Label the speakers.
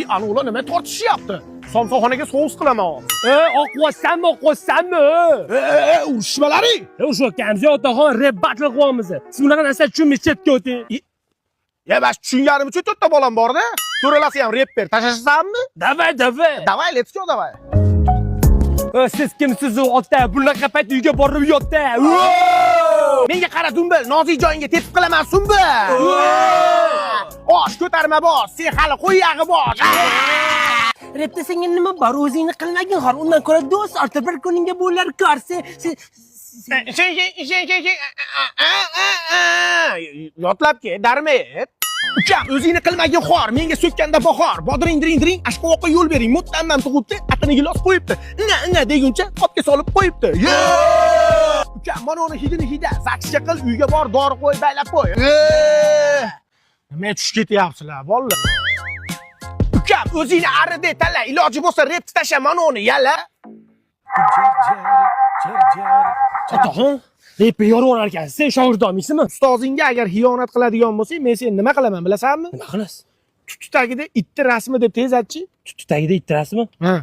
Speaker 1: Ana ular nima tortishyapti? Somsaxonaga so'z qilaman.
Speaker 2: Oqvosanmi?
Speaker 1: Urishmalaring.
Speaker 2: O'sha otaxon rap battle qilyapmiz. Siz bunaqa narsa tushunmay chetga o'ting.
Speaker 1: Ya bas tushunganim uchun to'rtta bolam bor-da. To'ralasi ham rapper. Tashlashammi?
Speaker 2: Davay.
Speaker 1: Давай, let's go, давай.
Speaker 2: Siz kimsiz ota? Bunaqa payt uyga borib yotdi.
Speaker 1: Menga qara Dumbil, nozik joyingga tepib qilaman Sumbil. Osh ko'tarma bosh, sen hali qo'yag'i bosh.
Speaker 2: Rapda senga nima bor? O'zingni qilmagin xor. Undan ko'ra do'st orta bir kuningga bo'lar kor.
Speaker 1: Yotlabki, darmet. Ukam, o'zingni qilmagin xor, menga so'kkanda bahor. Bodring diring, ashqovoqqa yo'l bering. Muttandan tug'ibdi, atini gilos qo'yibdi. Inga deguncha qopga solib qo'yibdi. Ukam, mana uni hidini hida. Zaksga qil, uyga bor, dori qo'y, baylab qo'y. Nima tushib ketyapsizlar, bolalar? Ukam, o'zingni arida tanla, iloji bo'lsa rep tasha mana uni, yalla.
Speaker 2: Otaxon, rapga yorvorar ekansiz. Sen shogirdimisanmi?
Speaker 1: Ustozingga agar xiyonat qiladigan bo'lsang, men seni nima qilaman, bilasanmi?
Speaker 2: Nima qilasiz?
Speaker 1: Tuti tagida itni rasmi deb tez aytchi.
Speaker 2: Tuti tagida ittirasizmi?
Speaker 1: Ha.